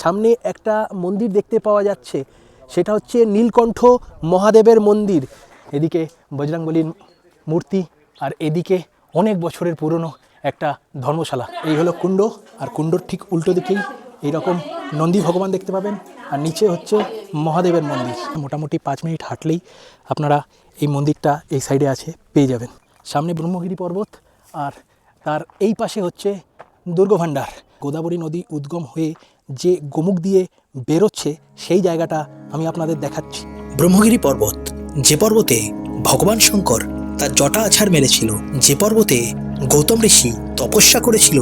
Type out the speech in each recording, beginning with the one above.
সামনে একটা মন্দির দেখতে পাওয়া যাচ্ছে, সেটা হচ্ছে নীলকণ্ঠ মহাদেবের মন্দির। এদিকে বজরংবলীর মূর্তি আর এদিকে অনেক বছরের পুরনো একটা ধর্মশালা। এই হলো কুণ্ড, আর কুণ্ডর ঠিক উল্টো দিকেই এইরকম নন্দী ভগবান দেখতে পাবেন, আর নিচে হচ্ছে মহাদেবের মন্দির। মোটামুটি 5 মিনিট হাঁটলেই আপনারা এই মন্দিরটা এই সাইডে আছে পেয়ে যাবেন। সামনে ব্রহ্মগিরি পর্বত, আর তার এই পাশে হচ্ছে দুর্গভাণ্ডার। গোদাবরী নদী উদ্গম হয়ে যে গোমুখ দিয়ে বেরোচ্ছে সেই জায়গাটা আমি আপনাদের দেখাচ্ছি। ব্রহ্মগিরি পর্বত, যে পর্বতে ভগবান শঙ্কর তার জটা আছাড় মেরেছিল, যে পর্বতে গৌতম ঋষি তপস্যা করেছিল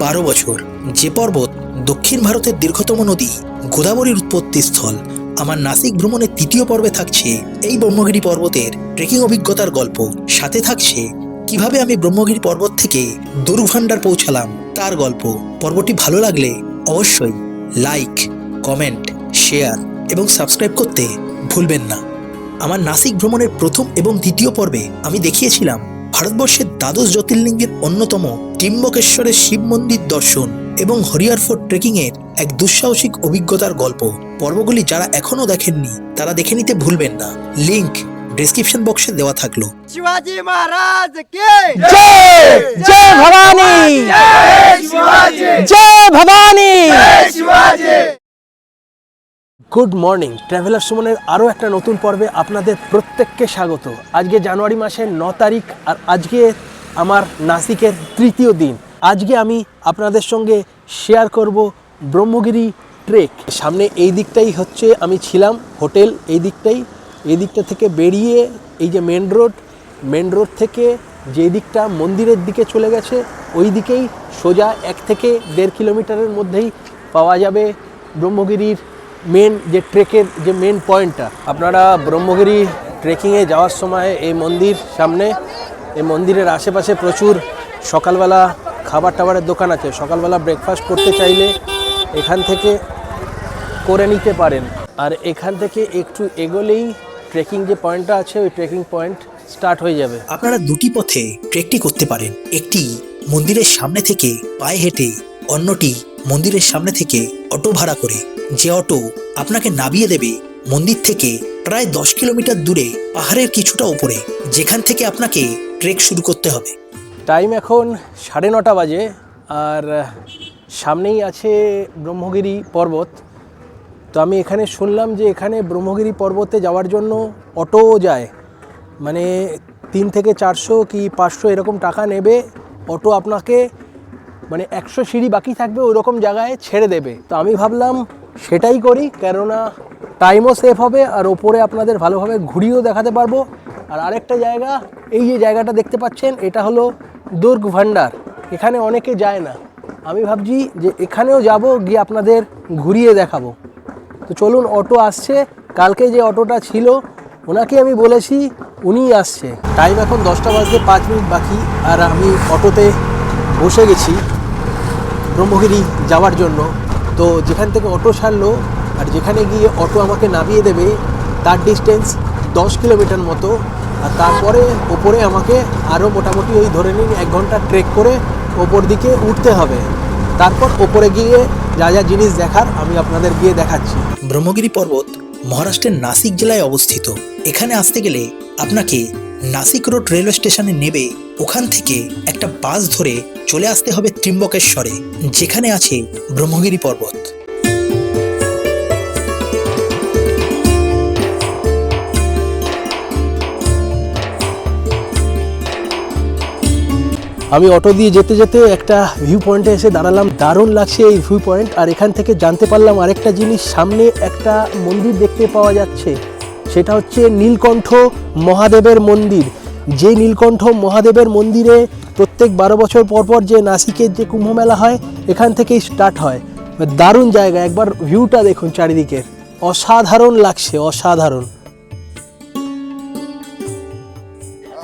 12 বছর, যে পর্বত দক্ষিণ ভারতের দীর্ঘতম নদী গোদাবরীর উৎপত্তি স্থল। আমার নাসিক ভ্রমণের 3য় পর্বে থাকছে এই ব্রহ্মগিরি পর্বতের ট্রেকিং অভিজ্ঞতার গল্প। সাথে থাকছে কিভাবে আমি ব্রহ্মগিরি পর্বত থেকে দুর্গভাণ্ডার পৌঁছালাম তার গল্প। পর্বটি ভালো লাগলে অবশ্যই লাইক, কমেন্ট, শেয়ার এবং সাবস্ক্রাইব করতে ভুলবেন না। আমার নাসিক ভ্রমণের 1ম এবং 2য় পর্বে আমি দেখিয়েছিলাম ভারতবর্ষের দ্বাদশ জ্যোতির্লিঙ্গের অন্যতম ত্র্যম্বকেশ্বরের শিব মন্দির দর্শন এবং হরিহর ফোর্ট ট্রেকিংয়ের এক দুঃসাহসিক অভিজ্ঞতার গল্প। পর্বগুলি যারা এখনও দেখেননি তারা দেখে নিতে ভুলবেন না। লিংক ডেসক্রিপশন বক্সে দেওয়া থাকলো। शिवाजी महाराज की জয় জয় ভবানী, जय शिवाजी জয় ভবানী। जय शिवाजी। গুড মর্নিং, ট্রাভেলার সুমনের আরও একটা নতুন পর্বে আপনাদের প্রত্যেককে স্বাগত। আজকে জানুয়ারি মাসের 9 তারিখ, আর আজকে আমার নাসিকের 3য় দিন। আজকে আমি আপনাদের সঙ্গে শেয়ার করব ব্রহ্মগিরি ট্রেক। সামনে এই দিকটাই হচ্ছে আমি ছিলাম হোটেল, এই দিকটা থেকে বেরিয়ে এই যে মেন রোড থেকে যে দিকটা মন্দিরের দিকে চলে গেছে ওই দিকেই সোজা 1 থেকে 1.5 কিলোমিটারের মধ্যেই পাওয়া যাবে ব্রহ্মগিরির মেন যে ট্রেকের যে মেন পয়েন্টটা। আপনারা ব্রহ্মগিরি ট্রেকিংয়ে যাওয়ার সময় এই মন্দির সামনে, এই মন্দিরের আশেপাশে প্রচুর সকালবেলা খাবার টাবারের দোকান আছে। সকালবেলা ব্রেকফাস্ট করতে চাইলে এখান থেকে করে নিতে পারেন। আর এখান থেকে একটু এগোলেই ট্রেকিং যে পয়েন্টটা আছে ওই ট্রেকিং পয়েন্ট স্টার্ট হয়ে যাবে। আপনারা 2টি পথে ট্রেকটি করতে পারেন। একটি মন্দিরের সামনে থেকে পায়ে হেঁটে, অন্যটি মন্দিরের সামনে থেকে অটো ভাড়া করে, যে অটো আপনাকে নামিয়ে দেবে মন্দির থেকে প্রায় 10 কিলোমিটার দূরে পাহাড়ের কিছুটা উপরে, যেখান থেকে আপনাকে ট্রেক শুরু করতে হবে। টাইম এখন 9:30 বাজে, আর সামনেই আছে ব্রহ্মগিরি পর্বত। তো আমি এখানে শুনলাম যে এখানে ব্রহ্মগিরি পর্বতে যাওয়ার জন্য অটোও যায়, মানে 300 থেকে 400 কি 500 এরকম টাকা নেবে অটো আপনাকে, মানে 100 সিঁড়ি বাকি থাকবে ওই রকম জায়গায় ছেড়ে দেবে। তো আমি ভাবলাম সেটাই করি, কেননা টাইমও সেভ হবে আর ওপরে আপনাদের ভালোভাবে ঘুরিয়েও দেখাতে পারবো। আর আরেকটা জায়গা, এই যে জায়গাটা দেখতে পাচ্ছেন এটা হলো দুর্গভাণ্ডার। এখানে অনেকে যায় না, আমি ভাবছি যে এখানেও যাব, গিয়ে আপনাদের ঘুরিয়ে দেখাবো। তো চলুন, অটো আসছে। কালকে যে অটোটা ছিল ওনাকে আমি বলেছি, উনিই আসছে। টাইম এখন 10টা বাজতে 5 মিনিট বাকি, আর আমি অটোতে বসে গেছি ব্রহ্মগিরি যাওয়ার জন্য। তো যেখান থেকে অটো ছাড়লো আর যেখানে গিয়ে অটো আমাকে নামিয়ে দেবে তার ডিস্টেন্স 10 কিলোমিটার মতো। আর তারপরে ওপরে আমাকে আরও মোটামুটি ওই ধরে নিন 1 ঘন্টা ট্রেক করে ওপর দিকে উঠতে হবে। তারপর ওপরে গিয়ে যা যা জিনিস দেখার আমি আপনাদের গিয়ে দেখাচ্ছি। ব্রহ্মগিরি পর্বত মহারাষ্ট্রের নাসিক জেলায় অবস্থিত। এখানে আসতে গেলে আপনাকে নাসিক রোড রেলওয়ে স্টেশনে নেবে ওখান থেকে একটা বাস ধরে চলে আসতে হবে ত্র্যম্বকেশ্বরে, যেখানে আছে ব্রহ্মগিরি পর্বত। আমি অটো দিয়ে যেতে যেতে একটা ভিউ পয়েন্টে এসে দাঁড়ালাম। দারুণ লাগছে এই ভিউ পয়েন্ট। আর এখান থেকে জানতে পারলাম আরেকটা জিনিস, সামনে একটা মন্দির দেখতে পাওয়া যাচ্ছে, সেটা হচ্ছে নীলকণ্ঠ মহাদেবের মন্দির। যে নীলকণ্ঠ মহাদেবের মন্দিরে প্রত্যেক 12 বছর পর পর যে নাসিকের যে কুম্ভমেলা হয় এখান থেকেই স্টার্ট হয়। দারুণ জায়গা, একবার ভিউটা দেখুন চারিদিকের, অসাধারণ লাগছে, অসাধারণ।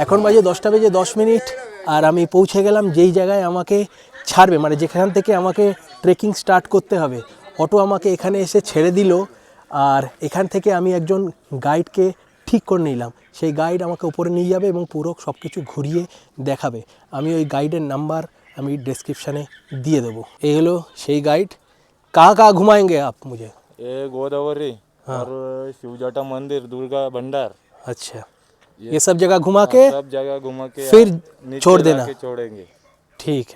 এখন বাজে 10টা বেজে 10 মিনিট, আর আমি পৌঁছে গেলাম যেই জায়গায় আমাকে ছাড়বে, মানে যেখান থেকে আমাকে ট্রেকিং স্টার্ট করতে হবে। অটো আমাকে এখানে এসে ছেড়ে দিল, আর এখান থেকে আমি একজন গাইডকে ঠিক করে নিলাম। সেই গাইড আমাকে উপরে নিয়ে যাবে এবং পুরো সব কিছু ঘুরিয়ে দেখাবে। আমি ওই গাইডের নাম্বার আমি ডেসক্রিপশানে দিয়ে দেবো। এই হলো সেই গাইড, कहाँ घुमाएंगे आप मुझे? ये गोदावरी और शिवजटा मंदिर, दुर्गा भंडार, अच्छा, ये सब जगह घुमा के सब जगह घुमा के फिर नीचे छोड़ देना। लाके छोड़ेंगे। ঠিক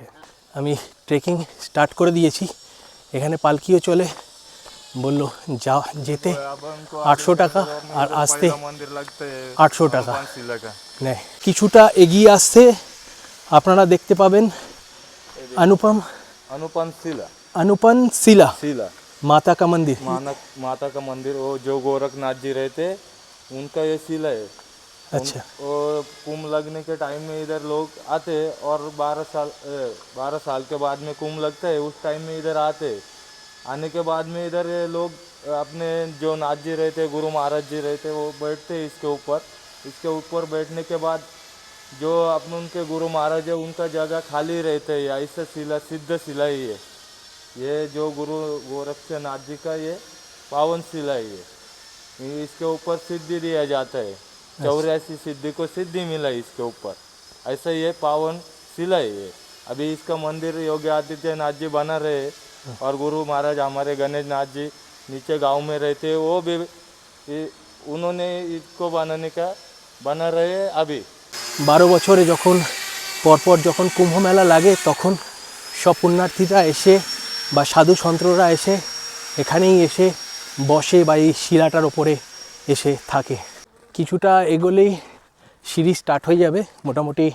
আমি ট্রেকিং স্টার্ট করে দিয়েছি। এখানে পালকিও চলে, বললো যা যেতে 800 টাকা আর আসতে मंदिर लगते हैं 800 টাকা शिला का। নেয়। কিছুটা এগিয়ে আসতে আপনারা দেখতে পাবেন अनुपम शिला, अनुपम शिला शिला माता का मंदिर। माता का मंदिर, वो जो गोरखनाथ जी रहते उनका ये शिला है। अच्छा, वो कुंभ लगने के टाइम में इधर लोग आते हैं और 12 साल के बाद में कुंभ लगता है, उस टाइम में इधर आते हैं। आने के बाद में इधर ये लोग अपने जो नाथ जी रहते, गुरु महाराज जी रहते, वो बैठते हैं इसके ऊपर। इसके ऊपर बैठने के बाद जो अपने उनके गुरु महाराज है उनका जगह खाली रहते है। ऐसा शिला सिद्ध शिला ही है ये, जो गुरु गोरक्षनाथ जी का ये पावन शिला है ये। इसके ऊपर सिद्धि दिया जाता है, 84 सिद्धि को सिद्धि मिला है इसके ऊपर। ऐसा ये पावन शिला है ये। अभी इसका मंदिर योगी आदित्यनाथ जी बना रहे और गुरु महाराज हमारे गणेश नाथ जी नीचे गांव में रहते हैं, वो भी उन्होंने इसको बना रहे अभी। 12 বছরে যখন পরপর যখন কুম্ভ মেলা লাগে তখন সব পুণ্যার্থীরা এসে বা সাধু সন্ত্ররা এসে এখানেই এসে বসে বা এই শিলাটার ওপরে এসে থাকে। কিছুটা এগোলেই সিঁড়ি স্টার্ট হয়ে যাবে, মোটামুটি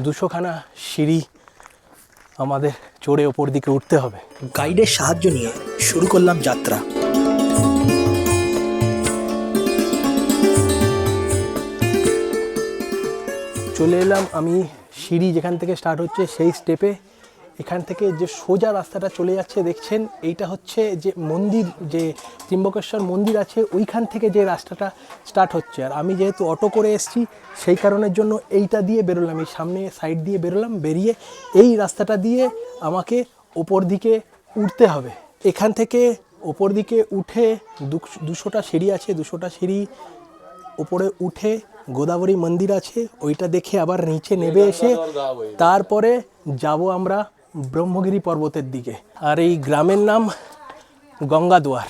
200খানা সিঁড়ি আমাদের চড়ে ওপর দিকে উঠতে হবে। গাইডের সাহায্য নিয়ে শুরু করলাম যাত্রা। চলে এলাম আমি সিঁড়ি যেখান থেকে স্টার্ট হচ্ছে সেই স্টেপে। এখান থেকে যে সোজা রাস্তাটা চলে যাচ্ছে দেখছেন, এইটা হচ্ছে যে মন্দির, যে ত্রিম্বকেশ্বর মন্দির আছে ওইখান থেকে যে রাস্তাটা স্টার্ট হচ্ছে। আর আমি যেহেতু অটো করে এসেছি সেই কারণের জন্য এইটা দিয়ে বেরোলাম, এই সামনে সাইড দিয়ে বেরোলাম, বেরিয়ে এই রাস্তাটা দিয়ে আমাকে ওপর দিকে উঠতে হবে। এখান থেকে ওপর দিকে উঠে 200টা সিঁড়ি আছে, 200টা সিঁড়ি উপরে উঠে গোদাবরী মন্দির আছে ওইটা দেখে আবার নিচে নেমে এসে তারপরে যাব আমরা ব্রহ্মগিরি পর্বতের দিকে। আর এই গ্রামের নাম গঙ্গাদুয়ার।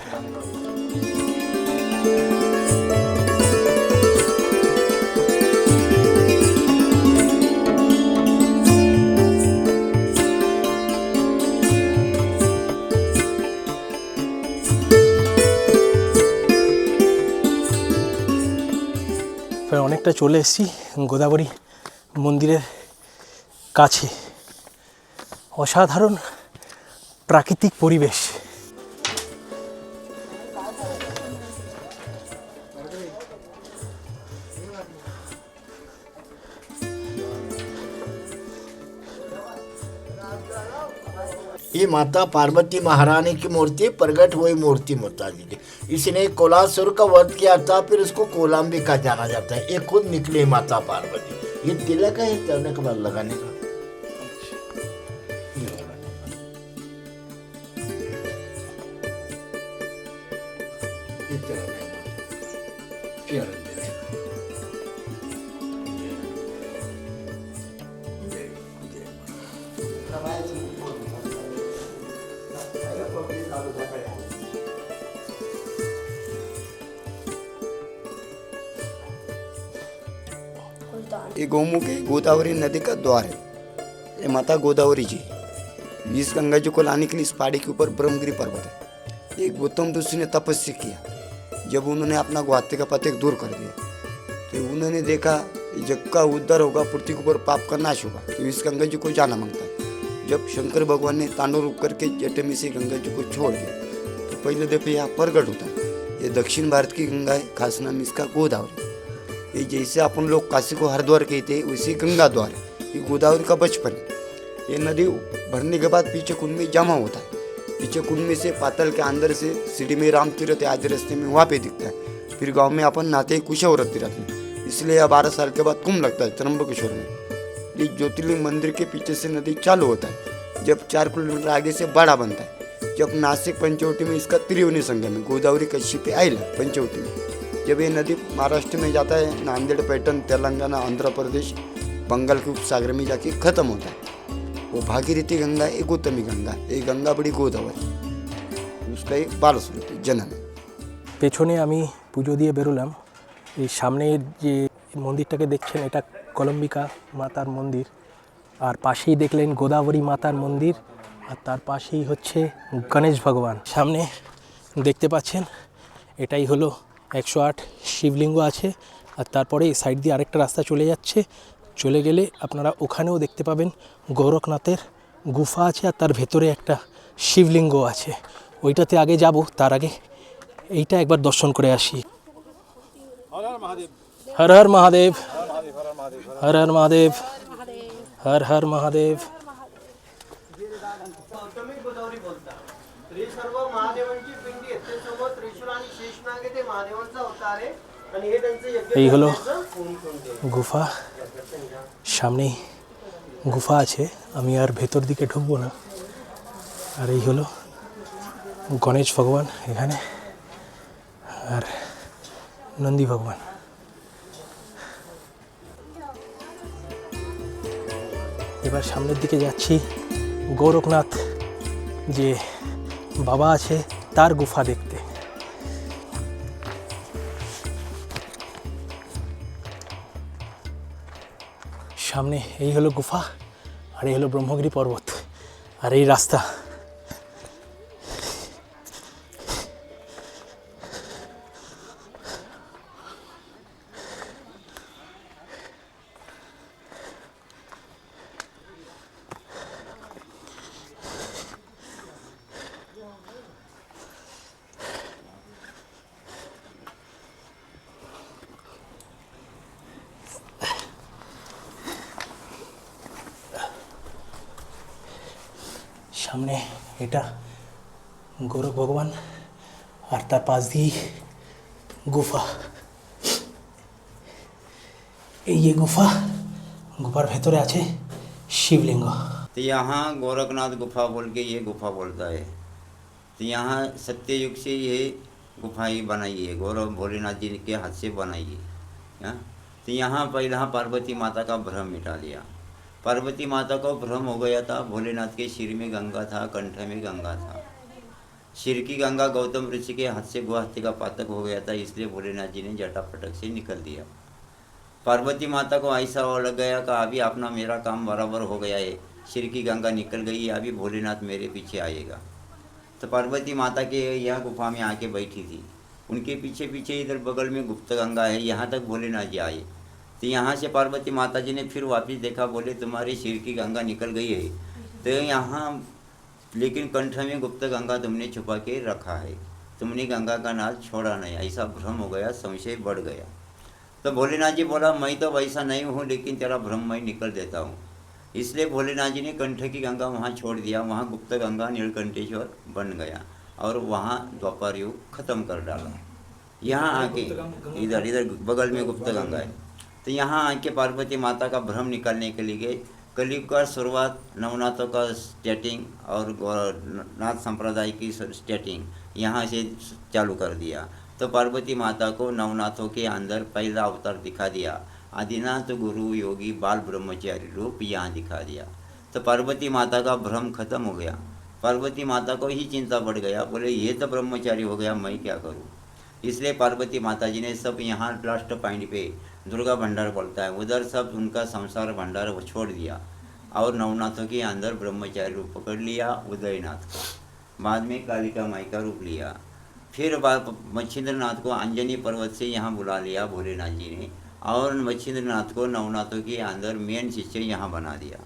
অনেকটা চলে এসেছি গোদাবরী মন্দিরের কাছে। অসাধারণ প্রাকৃতিক পরিবেশ। ये माता पार्वती महारानी की मूर्ति प्रकट हुई मूर्ति माता जी की। इसने कोलासुर का वध किया था, फिर उसको कोलाम भी कहा जाना जाता है। ये खुद निकले माता पार्वती। ये तिलक है चढ़ने के बाद लगाने का। ये गौमुख है, गोदावरी नदी का द्वार है। ये माता गोदावरी जी, इस गंगा जी को लाने के लिए इस पहाड़ी के ऊपर ब्रह्मगिरी पर्वत है। एक गौतम ऋषि ने तपस्या किया। जब उन्होंने अपना गुवाहाटी का पतक दूर कर दिया तो उन्होंने देखा जग का उद्धार होगा, पृथ्वी के ऊपर पाप का नाश होगा, तो इस गंगा जी को जाना मांगता है। जब शंकर भगवान ने तांडव रूप करके जटे में से गंगा जी को छोड़ दिया तो पहले दफे यहाँ प्रगट होता है। ये दक्षिण भारत की गंगा है, खास नाम इसका गोदावरी। ये जैसे अपन लोग काशी को हरिद्वार कहते हैं, वैसे गंगा द्वार है। ये गोदावरी का बचपन है। ये नदी भरने के बाद पीछे कुंड में जमा होता है। पीछे कुंड में से पातल के अंदर से सीढ़ी में राम तीर्थ है, आज रास्ते में वहाँ पे दिखता है। फिर गांव में अपन नहाते कुशावर्त तीर्थ में, इसलिए 12 साल के बाद कुंभ लगता है त्र्यंबकेश्वर में। ये ज्योतिर्लिंग मंदिर के पीछे से नदी चालू होता है। जब 4 किलोमीटर आगे से बड़ा बनता है, जब नासिक पंचवटी में इसका त्रिवेणी संगम है, गोदावरी कच्छी पे आइला पंचवटी में। जब ये नदी महाराष्ट्र में जाता है, नांदेड़, पैटर्न, तेलंगाना, आंध्र प्रदेश, बंगाल के उपसागर में जाके खत्म होता है। वो भागीरथी गंगा है, गौतमी गंगा, ये गंगा बड़ी गोदावरी। उसका एक 1200 जनन है। পেছনে আমি পুজো দিয়ে বেরোলাম। এই সামনের যে মন্দিরটাকে দেখছেন এটা কলম্বিকা মাতার মন্দির, আর পাশেই দেখলেন গোদাবরী মাতার মন্দির, আর তার পাশেই হচ্ছে গণেশ ভগবান। সামনে দেখতে পাচ্ছেন এটাই হলো 108 শিবলিঙ্গ আছে, আর তারপরে এই সাইড দিয়ে আরেকটা রাস্তা চলে যাচ্ছে। চলে গেলে আপনারা ওখানেও দেখতে পাবেন গোরখনাথের গুফা আছে, আর তার ভেতরে একটা শিবলিঙ্গ আছে। ওইটাতে আগে যাব, তার আগে এইটা একবার দর্শন করে আসি। হর হর মহাদেব, হর হর মহাদেব, হর হর মহাদেব। हे सर्व महादेवांची पिंडी आहेत त्यासोबत त्रिशूळ आणि शेषनाग आहे, ते महादेवांचा अवतार आहे आणि हे त्यांचं यज्ञ এই হলো करण्याचं গুফা, সামনেই গুফা আছে। আমি আর ভেতর দিকে ঢুকবো না। আর এই হলো গণেশ ভগবান এখানে, আর নন্দী ভগবান। এবার সামনের দিকে যাচ্ছি গোরখনাথ যে বাবা আছে তার গুফা দেখতে। সামনে এই হলো গুফা, আর এই হলো ব্রহ্মগিরি পর্বত, আর এই রাস্তা। সামনে এটা গোরখ ভগবান, আর তার পাশ দিয়েই গুফা। এই যে গুফা, গুফার ভেতরে আছে শিবলিঙ্গ। तो यहाँ गोरखनाथ गुफा बोल के ये गुफा बोलता है। तो यहाँ सत्ययुग से ये गुफा ही बनाई है, गौरव भोलेनाथ जी के हाथ से बनाई है। हाँ? तो यहाँ पहला पार्वती माता का भ्रम मिटा लिया। पार्वती माता को भ्रम हो गया था, भोलेनाथ के सिर में गंगा था, कंठ में गंगा था। सिर की गंगा गौतम ऋषि के हाथ से गुवाहाटी का पातक हो गया था, इसलिए भोलेनाथ जी ने जटापटक से निकल दिया। पार्वती माता को ऐसा हो लग गया कि अभी अपना मेरा काम बराबर हो गया है, सिर की गंगा निकल गई है, अभी भोलेनाथ मेरे पीछे आएगा। तो पार्वती माता के यहाँ गुफा में आके बैठी थी। उनके पीछे पीछे इधर बगल में गुप्त गंगा है, यहाँ तक भोलेनाथ जी आए। तो यहाँ से पार्वती माता जी ने फिर वापस देखा, बोले तुम्हारे सिर की गंगा निकल गई है, तो यहाँ लेकिन कंठ में गुप्त गंगा तुमने छुपा के रखा है, तुमने गंगा का नाद छोड़ा नहीं। ऐसा भ्रम हो गया, संशय बढ़ गया। तो भोलेनाथ जी बोला मैं तो वैसा नहीं हूँ, लेकिन तेरा भ्रम मैं निकल देता हूँ। इसलिए भोलेनाथ जी ने कंठ की गंगा वहाँ छोड़ दिया, वहाँ गुप्त गंगा नीलकंठेश्वर बन गया, और वहाँ द्वापर युग खत्म कर डाला। यहाँ आके इधर इधर बगल में गुप्त गंगा है, तो यहाँ आके पार्वती माता का भ्रम निकालने के लिए कलयुग का शुरुआत नवनाथों का स्टार्टिंग और नाथ संप्रदाय की स्टार्टिंग यहाँ से चालू कर दिया। तो पार्वती माता को नवनाथों के अंदर पहला अवतार दिखा दिया, आदिनाथ गुरु योगी बाल ब्रह्मचारी रूप यहाँ दिखा दिया। तो पार्वती माता का भ्रम खत्म हो गया। पार्वती माता को ही चिंता बढ़ गया, बोले ये तो ब्रह्मचारी हो गया, मैं क्या करूँ। इसलिए पार्वती माता जी ने सब यहाँ लास्ट पॉइंट पे दुर्गा भंडार बोलता है, उधर सब उनका संसार भंडार वो छोड़ दिया, और नवनाथों के अंदर ब्रह्मचारी रूप पकड़ लिया उदयनाथ को। बाद में कालिका माई का रूप लिया। फिर मच्छिंद्रनाथ को अंजनी पर्वत से यहाँ बुला लिया भोलेनाथ जी ने, और मच्छिंद्रनाथ को नवनाथों के अंदर मेन शिष्य यहाँ बना दिया।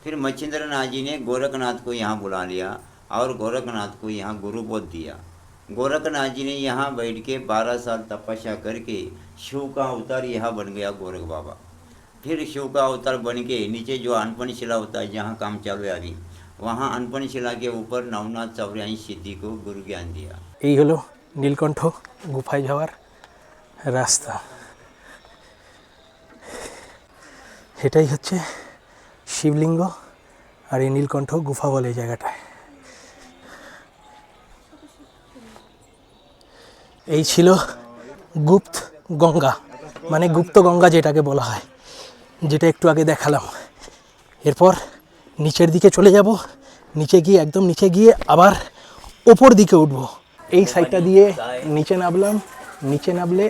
फिर मच्छिंद्रनाथ जी ने गोरखनाथ को यहाँ बुला लिया, और गोरखनाथ को यहाँ गुरु बोध दिया। गोरखनाथ जी ने यहाँ बैठ के 12 साल तपस्या करके शिव का अवतार यहाँ बन गया गोरख बाबा। फिर शिव का अवतार बन के नीचे जो अनपन शिला होता है, जहाँ काम चालू है अभी, वहाँ अनपन शिला के ऊपर नवनाथ 84 सिद्धि को गुरु ज्ञान दिया। এই হলো নীলকণ্ঠ গুফায় যাওয়ার রাস্তা। এটাই হচ্ছে শিবলিঙ্গ, আর এই নীলকণ্ঠ গুফা বলে এই জায়গাটায়। এই ছিল গুপ্ত গঙ্গা, মানে গুপ্ত গঙ্গা যেটাকে বলা হয়, যেটা একটু আগে দেখালাম। এরপর নিচের দিকে চলে যাব, নিচে গিয়ে একদম নিচে গিয়ে আবার ওপর দিকে উঠবো। এই সাইডটা দিয়ে নিচে নামলাম, নিচে নামলে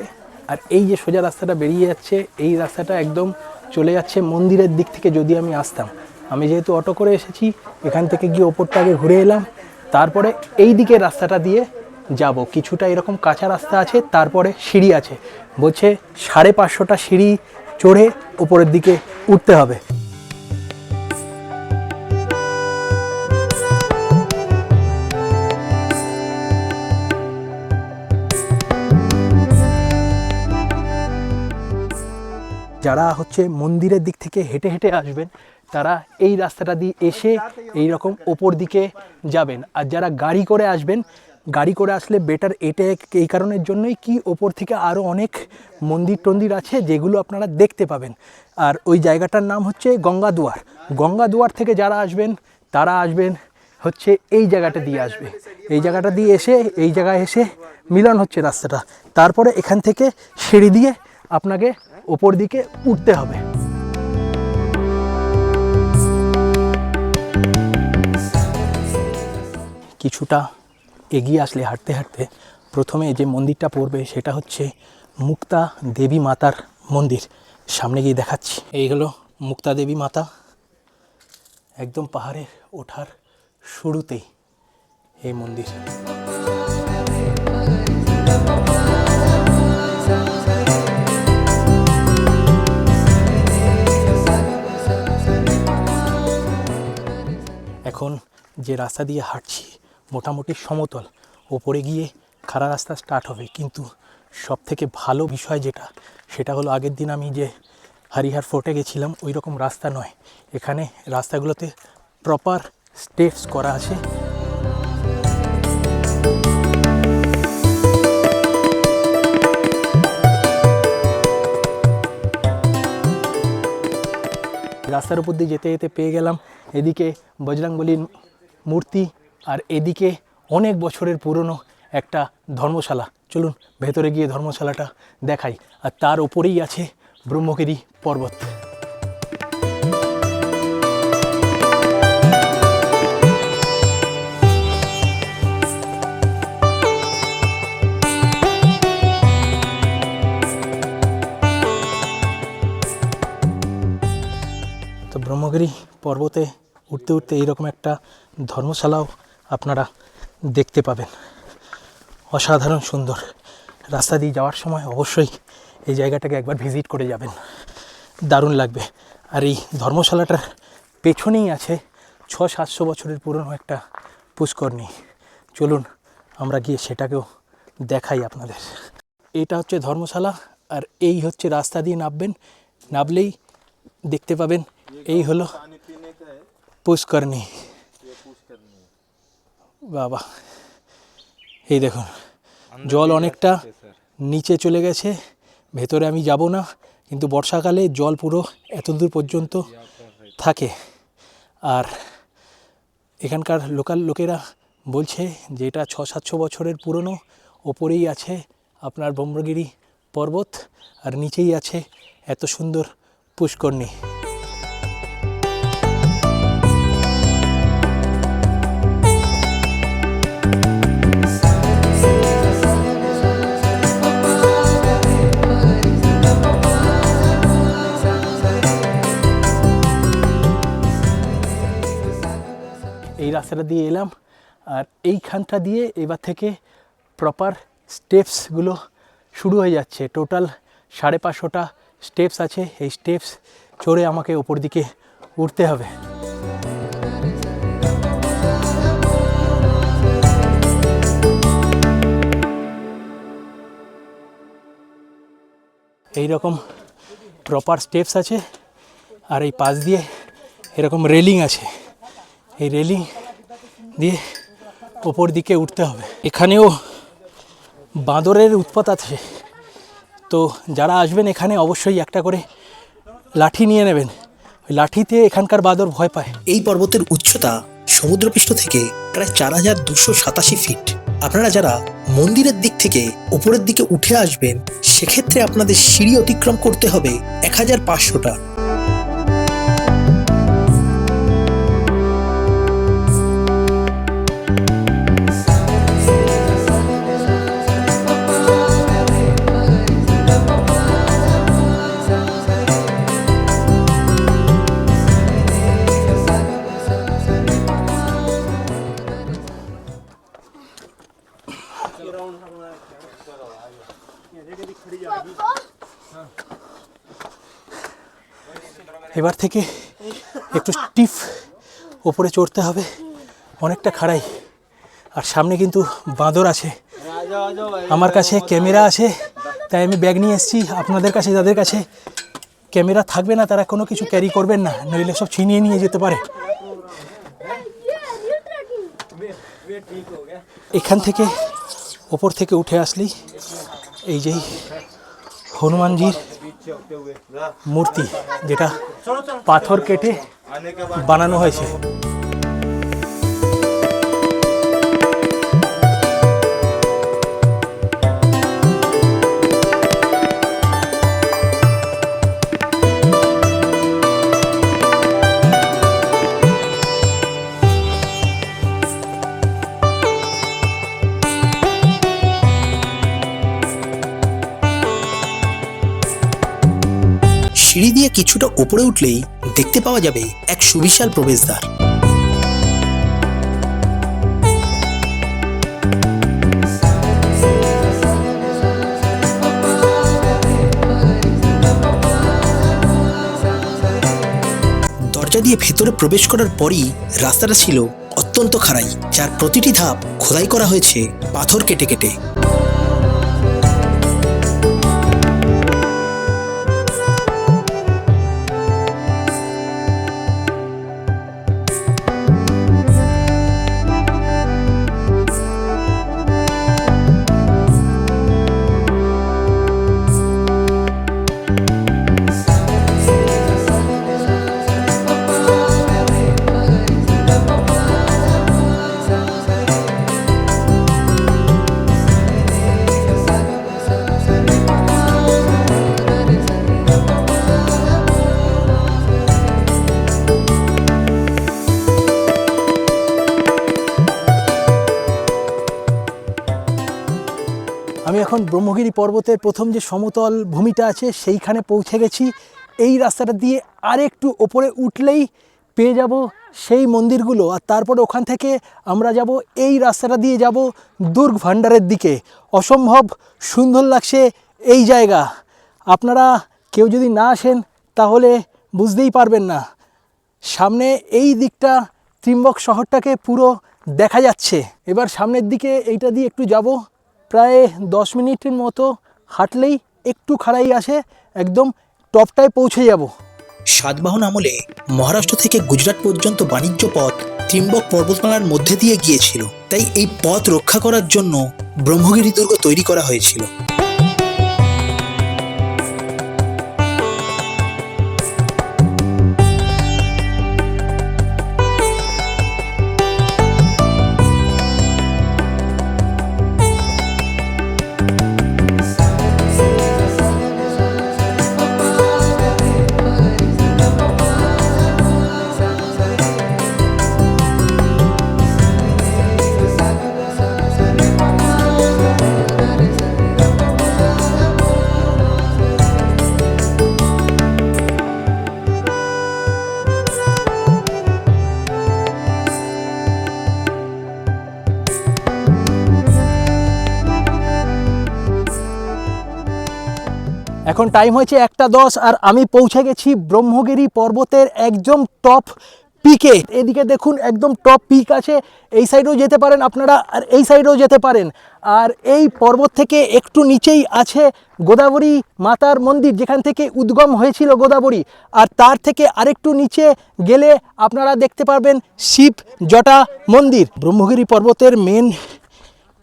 আর এই যে সোজা রাস্তাটা বেরিয়ে যাচ্ছে, এই রাস্তাটা একদম চলে যাচ্ছে মন্দিরের দিক থেকে। যদি আমি আসতাম, আমি যেহেতু অটো করে এসেছি, এখান থেকে গিয়ে ওপরটা আগে ঘুরে এলাম, তারপরে এই দিকে রাস্তাটা দিয়ে যাব। কিছুটা এরকম কাঁচা রাস্তা আছে, তারপরে সিঁড়ি আছে, বলছে 550টা সিঁড়ি চড়ে ওপরের দিকে উঠতে হবে। যারা হচ্ছে মন্দিরের দিক থেকে হেঁটে হেঁটে আসবেন, তারা এই রাস্তাটা দিয়ে এসে এই রকম ওপর দিকে যাবেন। আর যারা গাড়ি করে আসবেন, গাড়ি করে আসলে বেটার। এটা এই কারণের জন্যই কি ওপর থেকে আরও অনেক মন্দির টন্দির আছে যেগুলো আপনারা দেখতে পাবেন। আর ওই জায়গাটার নাম হচ্ছে গঙ্গাদুয়ার। গঙ্গাদুয়ার থেকে যারা আসবেন, তারা আসবেন হচ্ছে এই জায়গাটা দিয়ে আসবে। এই জায়গাটা দিয়ে এসে এই জায়গায় এসে মিলন হচ্ছে রাস্তাটা, তারপরে এখান থেকে সিঁড়ি দিয়ে আপনাকে ওপর দিকে উঠতে হবে। কিছুটা এগিয়ে আসলে হাঁটতে হাঁটতে প্রথমে যে মন্দিরটা পড়বে সেটা হচ্ছে মুক্তা দেবী মাতার মন্দির। সামনে গিয়ে দেখাচ্ছি। এই হলো মুক্তা দেবী মাতা, একদম পাহাড়ে ওঠার শুরুতেই এই মন্দির। এখন যে রাস্তা দিয়ে হাঁটছি মোটামুটি সমতল, ওপরে গিয়ে খাড়া রাস্তা স্টার্ট হবে। কিন্তু সব থেকে ভালো বিষয় যেটা, সেটা হলো আগের দিন আমি যে হরিহর ফোর্টে গেছিলাম ওই রকম রাস্তা নয়। এখানে রাস্তাগুলোতে প্রপার স্টেপস করা আছে। রাস্তার উপর দিয়ে যেতে যেতে পেয়ে গেলাম এদিকে বজরংবলীর মূর্তি, আর এদিকে অনেক বছরের পুরনো একটা ধর্মশালা। চলুন ভেতরে গিয়ে ধর্মশালাটা দেখাই। আর তার উপরেই আছে ব্রহ্মগিরি পর্বত। তো ব্রহ্মগিরি পর্বতে উঠতে উঠতে এইরকম একটা ধর্মশালাও আপনারা দেখতে পাবেন। অসাধারণ সুন্দর। রাস্তা দিয়ে যাওয়ার সময় অবশ্যই এই জায়গাটাকে একবার ভিজিট করে যাবেন, দারুণ লাগবে। আর এই ধর্মশালাটার পেছনেই আছে 600-700 বছরের পুরনো একটা পুষ্করণী। চলুন আমরা গিয়ে সেটাকেও দেখাই আপনাদের। এটা হচ্ছে ধর্মশালা, আর এই হচ্ছে রাস্তা দিয়ে নামবেন। নামলেই দেখতে পাবেন এই হলো পুষ্করণী। বাবা, এই দেখুন জল অনেকটা নিচে চলে গেছে, ভেতরে আমি যাব না, কিন্তু বর্ষাকালে জল পুরো এত দূর পর্যন্ত থাকে। আর এখানকার লোকাল লোকেরা বলছে যে এটা 600-700 বছরের পুরনো। ওপরেই আছে আপনার ব্রহ্মগিরি পর্বত, আর নিচেই আছে এত সুন্দর পুষ্করণী। এই রাস্তাটা দিয়ে এলাম, আর এইখানটা দিয়ে এবার থেকে প্রপার স্টেপসগুলো শুরু হয়ে যাচ্ছে। টোটাল 550টা স্টেপস আছে। এই স্টেপস চড়ে আমাকে ওপর দিকে উঠতে হবে। এই রকম প্রপার স্টেপস আছে, আর এই পাশ দিয়ে এরকম রেলিং আছে। এই রেলিং দিয়ে ওপর দিকে উঠতে হবে। এখানেও বাঁদরের উৎপাত আছে, তো যারা আসবেন এখানে অবশ্যই একটা করে লাঠি নিয়ে নেবেন। ওই লাঠিতে এখানকার বাঁদর ভয় পায়। এই পর্বতের উচ্চতা সমুদ্রপৃষ্ঠ থেকে প্রায় 4287 ফিট। আপনারা যারা মন্দিরের দিক থেকে উপরের দিকে উঠে আসবেন, সেক্ষেত্রে আপনাদের সিঁড়ি অতিক্রম করতে হবে 1500টা। এবার থেকে একটু স্টিফ ওপরে চড়তে হবে, অনেকটা খাড়াই। আর সামনে কিন্তু বাঁদর আছে, আমার কাছে ক্যামেরা আছে, তাই আমি ব্যাগ নিয়ে এসেছি। আপনাদের কাছে যাদের কাছে ক্যামেরা থাকবে না তারা কোনো কিছু ক্যারি করবেন না, নইলে সব ছিনিয়ে নিয়ে যেতে পারে। এখান থেকে ওপর থেকে উঠে আসলেই এই যেই হনুমানজির মূর্তি, যেটা পাথর কেটে বানানো হয়েছে। সিঁড়ি দিয়ে কিছুটা উপরে উঠলেই দেখতে পাওয়া যাবে এক সুবিশাল প্রবেশদ্বার। দরজা দিয়ে ভেতরে প্রবেশ করার পরই রাস্তাটা ছিল অত্যন্ত খাড়াই, যার প্রতিটি ধাপ খোদাই করা হয়েছে পাথর কেটে কেটে। আমি এখন ব্রহ্মগিরি পর্বতের প্রথম যে সমতল ভূমিটা আছে সেইখানে পৌঁছে গেছি। এই রাস্তাটা দিয়ে আরেকটু ওপরে উঠলেই পেয়ে যাব সেই মন্দিরগুলো, আর তারপরে ওখান থেকে আমরা যাব এই রাস্তাটা দিয়ে যাব দুর্গ ভান্ডারের দিকে। অসম্ভব সুন্দর লাগছে এই জায়গা। আপনারা কেউ যদি না আসেন তাহলে বুঝতেই পারবেন না। সামনে এই দিকটা ত্রিম্বক শহরটাকে পুরো দেখা যাচ্ছে। এবার সামনের দিকে এইটা দিয়ে একটু যাব, প্রায় 10 মিনিটের মতো হাঁটলেই একটু খাড়াই আসে, একদম টপটায় পৌঁছে যাব। সাতবাহন আমলে মহারাষ্ট্র থেকে গুজরাট পর্যন্ত বাণিজ্য পথ ত্রিম্বক পর্বতমালার মধ্যে দিয়ে গিয়েছিল, তাই এই পথ রক্ষা করার জন্য ব্রহ্মগিরি দুর্গ তৈরি করা হয়েছিল। এখন টাইম হয়েছে 1:10 আর আমি পৌঁছে গেছি ব্রহ্মগিরি পর্বতের একদম টপ পিকে। এদিকে দেখুন একদম টপ পিক আছে, এই সাইডেও যেতে পারেন আপনারা আর এই সাইডেও যেতে পারেন। আর এই পর্বত থেকে একটু নিচেই আছে গোদাবরী মাতার মন্দির, যেখান থেকে উদ্গম হয়েছিল গোদাবরী। আর তার থেকে আরেকটু নিচে গেলে আপনারা দেখতে পারবেন শিব জটা মন্দির। ব্রহ্মগিরি পর্বতের মেন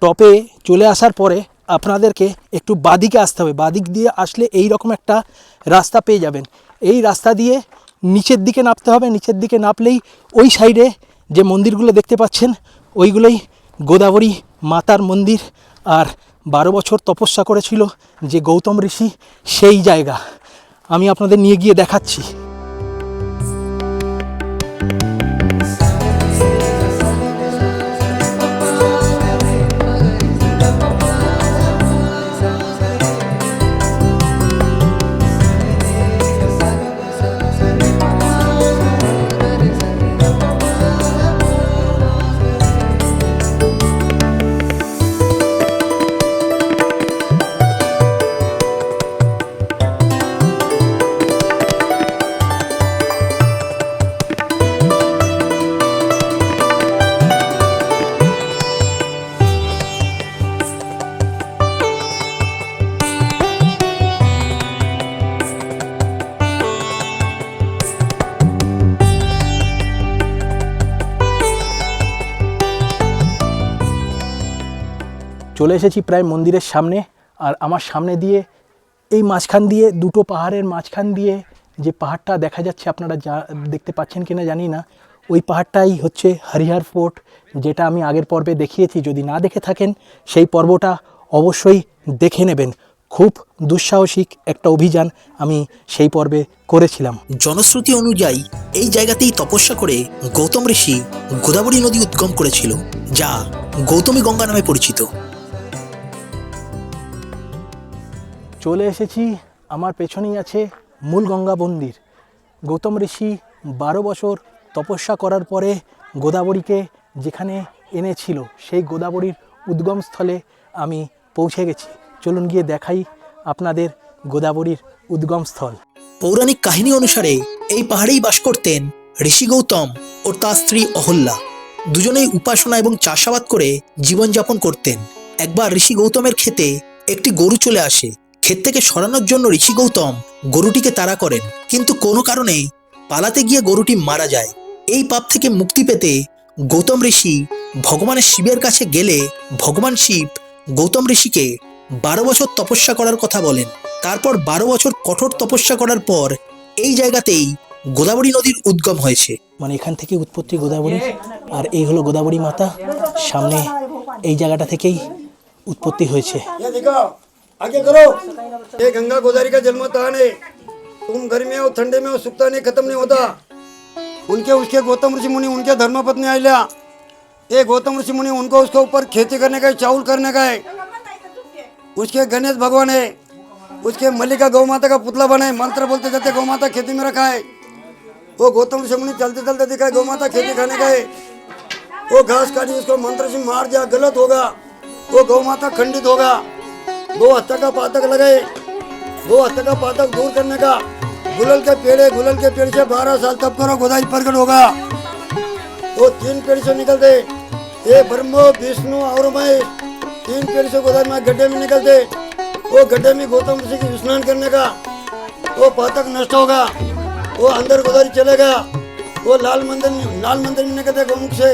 টপে চলে আসার পরে আপনাদেরকে একটু বাদিকে আসতে হবে। বাদিক দিয়ে আসলে এই রকম একটা রাস্তা পেয়ে যাবেন। এই রাস্তা দিয়ে নিচের দিকে নামতে হবে। নিচের দিকে নামলেই ওই সাইডে যে মন্দিরগুলো দেখতে পাচ্ছেন ওইগুলোই গোদাবরী মাতার মন্দির। আর 12 বছর তপস্যা করেছিল যে গৌতম ঋষি, সেই জায়গা আমি আপনাদের নিয়ে গিয়ে দেখাচ্ছি। চলে এসেছি প্রায় মন্দিরের সামনে। আর আমার সামনে দিয়ে এই মাঝখান দিয়ে দুটো পাহাড়ের মাঝখান দিয়ে যে পাহাড়টা দেখা যাচ্ছে, আপনারা যা দেখতে পাচ্ছেন কিনা জানি না, ওই পাহাড়টাই হচ্ছে হরিহর ফোর্ট, যেটা আমি আগের পর্বে দেখিয়েছি। যদি না দেখে থাকেন সেই পর্বটা অবশ্যই দেখে নেবেন। খুব দুঃসাহসিক একটা অভিযান আমি সেই পর্বে করেছিলাম। জনশ্রুতি অনুযায়ী এই জায়গাতেই তপস্যা করে গৌতম ঋষি গোদাবরী নদী উদ্গম করেছিল, যা গৌতমী গঙ্গা নামে পরিচিত। চলে এসেছি, আমার পেছনেই আছে মূল গঙ্গা মন্দির। গৌতম ঋষি 12 বছর তপস্যা করার পরে গোদাবরীকে যেখানে এনেছিল, সেই গোদাবরীর উদ্গমস্থলে আমি পৌঁছে গেছি। চলুন গিয়ে দেখাই আপনাদের গোদাবরীর উদ্গমস্থল। পৌরাণিক কাহিনী অনুসারে এই পাহাড়েই বাস করতেন ঋষি গৌতম ও তার স্ত্রী অহল্যা। দুজনেই উপাসনা এবং চাষাবাদ করে জীবনযাপন করতেন। একবার ঋষি গৌতমের ক্ষেতে একটি গরু চলে আসে। ক্ষেত থেকে সরানোর জন্য ঋষি গৌতম গরুটিকে তাড়া করেন, কিন্তু কোনো কারণে পালাতে গিয়ে গরুটি মারা যায়। এই পাপ থেকে মুক্তি পেতে গৌতম ঋষি ভগবানের শিবের কাছে গেলে ভগবান শিব গৌতম ঋষিকে 12 বছর তপস্যা করার কথা বলেন। তারপর 12 বছর কঠোর তপস্যা করার পর এই জায়গাতেই গোদাবরী নদীর উদ্গম হয়েছে। মানে এখান থেকে উৎপত্তি গোদাবরী, আর এই হলো গোদাবরী মাতা। সামনে এই জায়গাটা থেকেই উৎপত্তি হয়েছে। ये दिखाओ, आगे करो। ये गंगा गोदावरी का जन्म स्थान है। तुम गर्मी में हो, ठंडे में हो, सूखता नहीं, खत्म नहीं होता। उनके उसके गौतम ऋषि मुनि, उनके धर्मपत्नी आइल्या, ये गौतम ऋषि मुनि, उनको उसके ऊपर खेती करने का है, चावल करने का है। उसके गणेश भगवान है, उसके मल्लिका गौ माता का पुतला बना है, मंत्र बोलते जाते गौ माता खेती में रखा है। वो गौतम ऋषि मुनि चलते चलते दिखाए गौ माता खेती खाने का है। वो घास काटी, उसको मंत्र से मार दिया, गलत होगा, वो गौ माता खंडित होगा। वो हत्या का पातक लगाए, वो हत्या का पातक दूर करने का। गुलल के पेड़ है, गुलल के पेड़ से 12 साल तप करो, गोदाई प्रकट होगा। वो 3 पेड़ से निकलते, ये ब्रह्मा विष्णु और महेश 3 पेड़ से गोदाई में गड्ढे में निकलते। वो गड्ढे में गौतम ऋषि की स्नान करने का, वो पातक नष्ट होगा, वो अंदर गोदावरी चलेगा। वो लाल मंदिर में निकलते गौमुख से।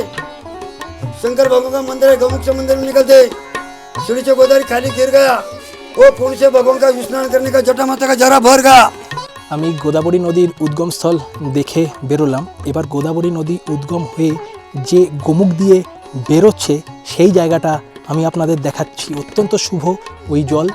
शंकर भगवान का मंदिर है, गौमुख से मंदिर में निकलते। सीढ़ी से गोदावरी खाली गिर गया, वो पुण्य से भगवान का स्नान करने का जटा माता का जरा भर गया। আমি গোদাবরী নদীর উদ্গমস্থল দেখে বেরোলাম। এবার গোদাবরী নদী উদ্গম হয়ে যে গোমুখ দিয়ে বেরোচ্ছে সেই জায়গাটা আমি আপনাদের দেখাচ্ছি। অত্যন্ত শুভ ওই জল,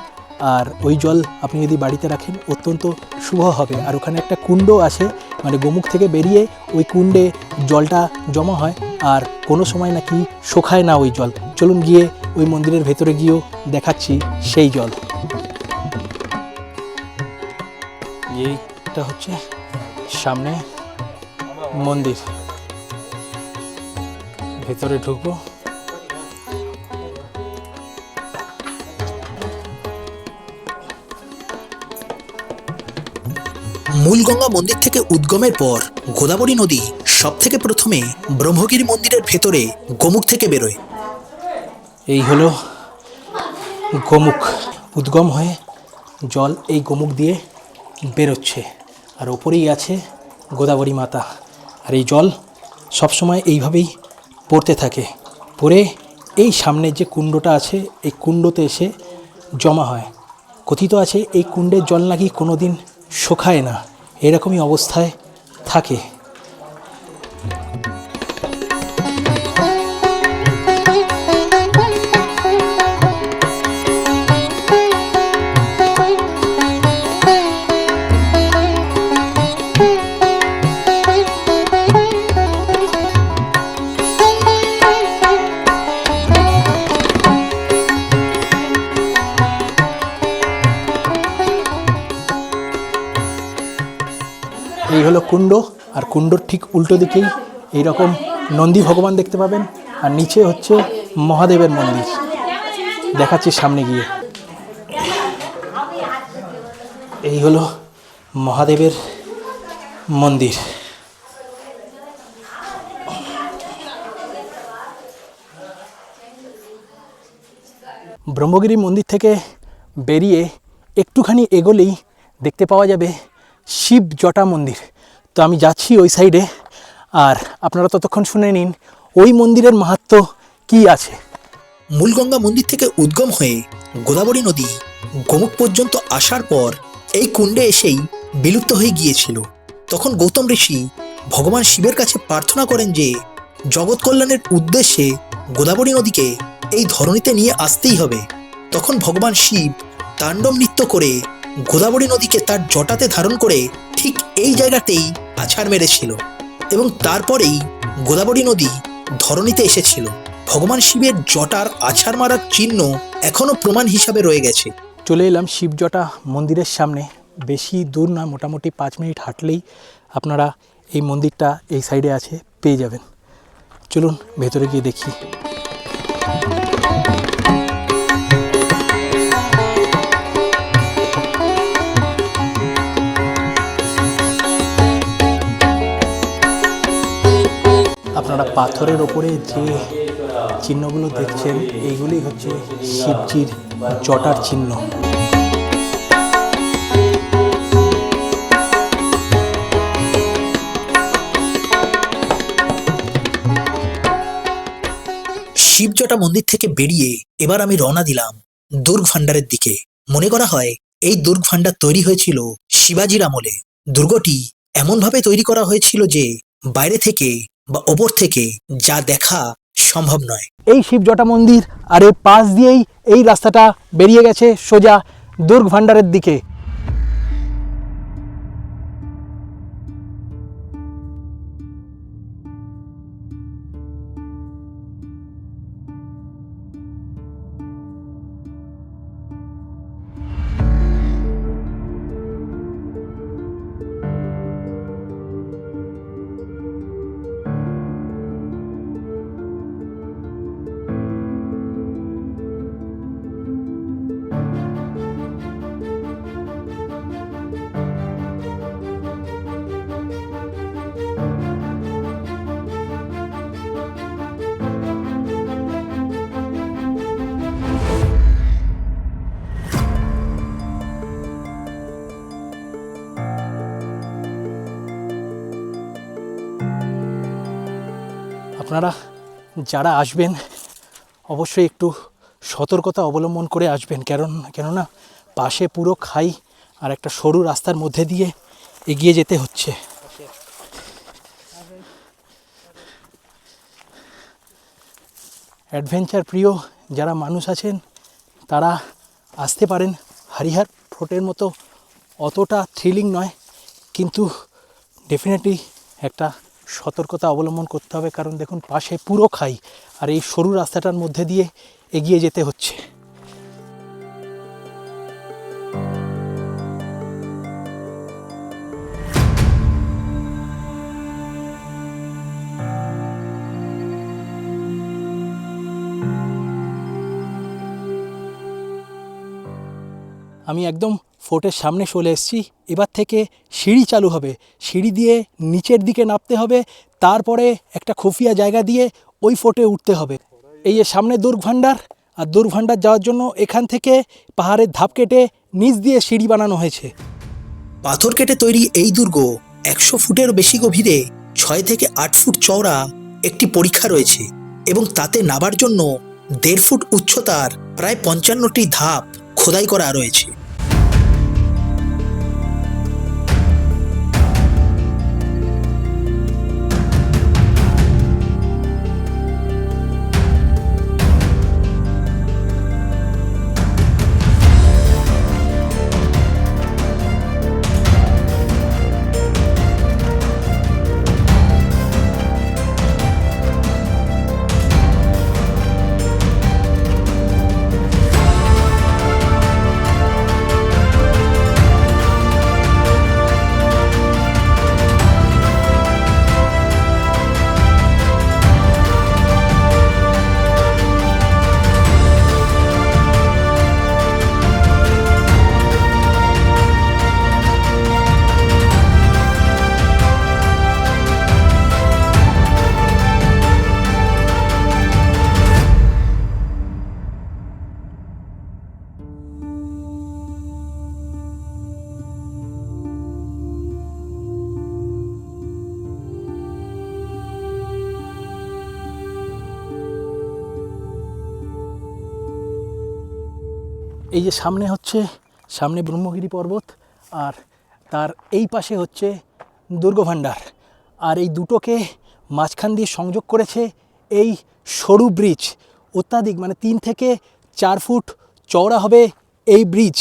আর ওই জল আপনি যদি বাড়িতে রাখেন অত্যন্ত শুভ হবে। আর ওখানে একটা কুণ্ড আছে, মানে গোমুখ থেকে বেরিয়ে ওই কুণ্ডে জলটা জমা হয়, আর কোনো সময় নাকি শুকায় না ওই জল। চলুন গিয়ে ওই মন্দিরের ভেতরে গিয়েও দেখাচ্ছি সেই জল। এইটা হচ্ছে সামনে মন্দির, ভেতরে ঢুকবো। মূল গঙ্গা মন্দির থেকে উদ্গমের পর গোদাবরী নদী সব থেকে প্রথমে ব্রহ্মগিরি মন্দিরের ভেতরে গোমুখ থেকে বেরোয়। এই হলো গোমুখ, উদ্গম হয়ে জল এই গোমুখ দিয়ে বেরোচ্ছে, আর ওপরেই আছে গোদাবরী মাতা। আর এই জল সবসময় এইভাবেই পড়তে থাকে, পড়ে এই সামনের যে কুণ্ডটা আছে এই কুণ্ডতে এসে জমা হয়। কথিত আছে এই কুণ্ডের জল নাকি কোনো দিন শুকায় না, এরকমই অবস্থায় থাকে। এই হলো কুণ্ড, আর কুণ্ডর ঠিক উল্টো দিকেই এইরকম নন্দী ভগবান দেখতে পাবেন, আর নিচে হচ্ছে মহাদেবের মন্দির। দেখাচ্ছি সামনে গিয়ে। এই হলো মহাদেবের মন্দির। ব্রহ্মগিরি মন্দির থেকে বেরিয়ে একটুখানি এগোলেই দেখতে পাওয়া যাবে শিব জটা মন্দির। তো আমি যাচ্ছি ওই সাইডে, আর আপনারা ততক্ষণ শুনে নিন ওই মন্দিরের মাহাত্ম্য কী আছে। মূলগঙ্গা মন্দির থেকে উদ্গম হয়ে গোদাবরী নদী গোমুখ পর্যন্ত আসার পর এই কুণ্ডে এসেই বিলুপ্ত হয়ে গিয়েছিল। তখন গৌতম ঋষি ভগবান শিবের কাছে প্রার্থনা করেন যে জগৎ কল্যাণের উদ্দেশ্যে গোদাবরী নদীকে এই ধরণীতে নিয়ে আসতেই হবে। তখন ভগবান শিব তাণ্ডব নৃত্য করে গোদাবরী নদীকে তার জটাতে ধারণ করে ঠিক এই জায়গাতেই আছাড় মেরেছিল এবং তারপরেই গোদাবরী নদী ধরণীতে এসেছিল। ভগবান শিবের জটার আছাড় মারার চিহ্ন এখনো প্রমাণ হিসাবে রয়ে গেছে। চলে এলাম শিবজটা মন্দিরের সামনে। বেশি দূর না, মোটামুটি 5 মিনিট হাঁটলেই আপনারা এই মন্দিরটা এই সাইডে আছে পেয়ে যাবেন। চলুন ভেতরে গিয়ে দেখি। আপনারা পাথরের ওপরে যে চিহ্নগুলো দেখছেন এইগুলি হচ্ছে শিবজির জটার চিহ্ন। শিবজটা মন্দির থেকে বেরিয়ে এবার আমি রওনা দিলাম দুর্গ ভান্ডারের দিকে। মনে করা হয় এই দুর্গ ভান্ডার তৈরি হয়েছিল শিবাজির আমলে। দুর্গটি এমনভাবে তৈরি করা হয়েছিল যে বাইরে থেকে বা ওপর থেকে যা দেখা সম্ভব নয়। এই শিবজটা মন্দির আর এর পাশ দিয়েই এই রাস্তাটা বেরিয়ে গেছে সোজা দুর্গ ভান্ডারের দিকে। আপনারা যারা আসবেন অবশ্যই একটু সতর্কতা অবলম্বন করে আসবেন, কেননা পাশে পুরো খাই আর একটা সরু রাস্তার মধ্যে দিয়ে এগিয়ে যেতে হচ্ছে। অ্যাডভেঞ্চার প্রিয় যারা মানুষ আছেন তারা আসতে পারেন। হরিহর ফোর্টের মতো অতটা থ্রিলিং নয়, কিন্তু ডেফিনেটলি একটা সতর্কতা অবলম্বন করতে হবে, কারণ দেখুন পাশে পুরো খাই আর এই সরু রাস্তাটার মধ্যে দিয়ে এগিয়ে যেতে হচ্ছে। আমি একদম ফোর্টের সামনে চলে এসেছি। এবার থেকে সিঁড়ি চালু হবে, সিঁড়ি দিয়ে নিচের দিকে নামতে হবে, তারপরে একটা খুফিয়া জায়গা দিয়ে ওই ফোর্টে উঠতে হবে। এই যে সামনে দুর্গ ভান্ডার, আর দুর্গ ভান্ডার যাওয়ার জন্য এখান থেকে পাহাড়ের ধাপ কেটে নিচ দিয়ে সিঁড়ি বানানো হয়েছে। পাথর কেটে তৈরি এই দুর্গ 100 ফুটের বেশি গভীরে 6 থেকে 8 ফুট চওড়া একটি পরীক্ষা রয়েছে এবং তাতে নামার জন্য 1.5 ফুট উচ্চতার প্রায় 55টি ধাপ খোদাই করা রয়েছে। এই যে সামনে ব্রহ্মগিরি পর্বত, আর তার এই পাশে হচ্ছে দুর্গভান্ডার, আর এই দুটোকে মাঝখান দিয়ে সংযোগ করেছে এই সরু ব্রিজ। অত্যাধিক মানে 3 থেকে 4 ফুট চওড়া হবে এই ব্রিজ।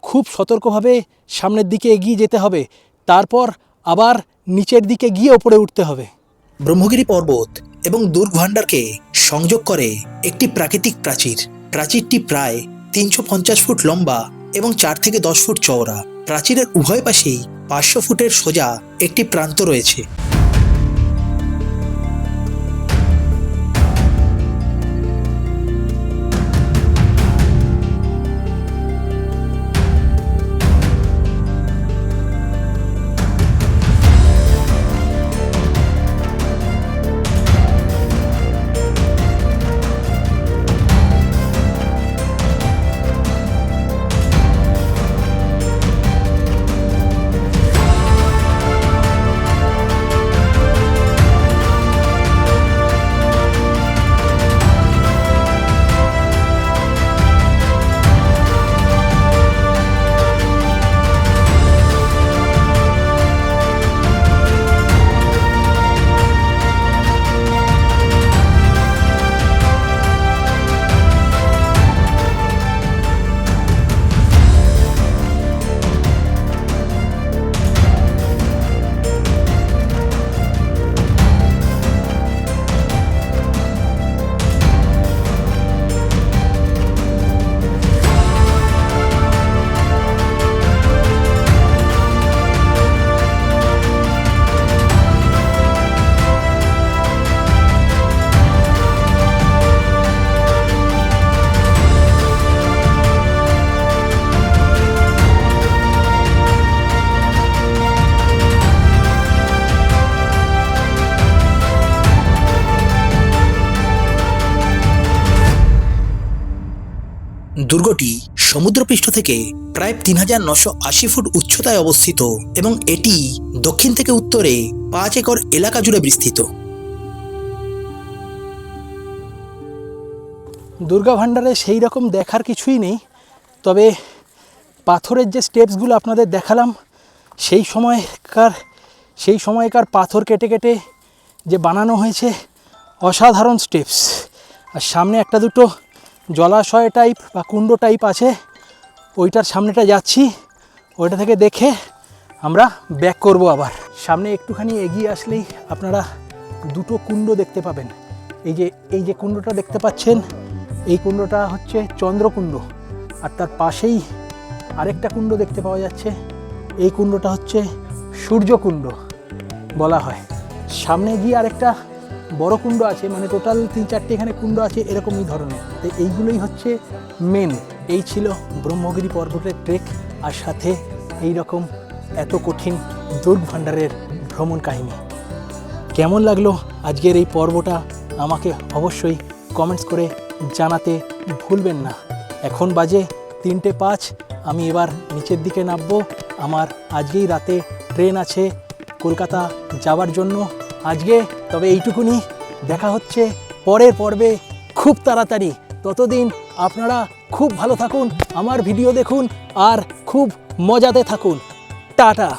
খুব সতর্কভাবে সামনের দিকে এগিয়ে যেতে হবে, তারপর আবার নিচের দিকে গিয়ে ওপরে উঠতে হবে। ব্রহ্মগিরি পর্বত এবং দুর্গভান্ডারকে সংযোগ করে একটি প্রাকৃতিক প্রাচীর। প্রাচীরটি প্রায় 350 ফুট লম্বা এবং 4 থেকে 10 ফুট চওড়া। প্রাচীরের উভয় পাশেই 500 ফুটের সোজা একটি প্রান্ত রয়েছে। দুর্গটি সমুদ্রপৃষ্ঠ থেকে প্রায় 3980 ফুট উচ্চতায় অবস্থিত এবং এটি দক্ষিণ থেকে উত্তরে 5 একর এলাকা জুড়ে বিস্তৃত। দুর্গাভান্ডারে সেই রকম দেখার কিছুই নেই, তবে পাথরের যে স্টেপসগুলো আপনাদের দেখালাম সেই সময়কার পাথর কেটে কেটে যে বানানো হয়েছে অসাধারণ স্টেপস। আর সামনে একটা দুটো জলাশয় টাইপ বা কুণ্ড টাইপ আছে, ওইটার সামনেটা যাচ্ছি, ওইটা থেকে দেখে আমরা ব্যাক করব। আবার সামনে একটুখানি এগিয়ে আসলেই আপনারা দুটো কুণ্ড দেখতে পাবেন। এই যে কুণ্ডটা দেখতে পাচ্ছেন, এই কুণ্ডটা হচ্ছে চন্দ্রকুণ্ড, আর তার পাশেই আরেকটা কুণ্ড দেখতে পাওয়া যাচ্ছে, এই কুণ্ডটা হচ্ছে সূর্যকুণ্ড বলা হয়। সামনে গিয়ে আরেকটা বড় কুণ্ড আছে, মানে টোটাল 3-4টে এখানে কুণ্ড আছে এরকমই ধরনের। তো এইগুলোই হচ্ছে মেন। এই ছিল ব্রহ্মগিরি পর্বতের ট্রেক, আর সাথে এই রকম এত কঠিন দুর্গভান্ডারের ভ্রমণ কাহিনী। কেমন লাগলো আজকের এই পর্বটা আমাকে অবশ্যই কমেন্টস করে জানাতে ভুলবেন না। এখন বাজে 3:05, আমি এবার নিচের দিকে নামবো। আমার আজকেই রাতে ট্রেন আছে কলকাতা যাওয়ার জন্য। আজকে তবে এইটুকুনি, দেখা হচ্ছে পরের পর্বে খুব তাড়াতাড়ি। ততদিন আপনারা খুব ভালো থাকুন, আমার ভিডিও দেখুন আর খুব মজাতে থাকুন। টাটা।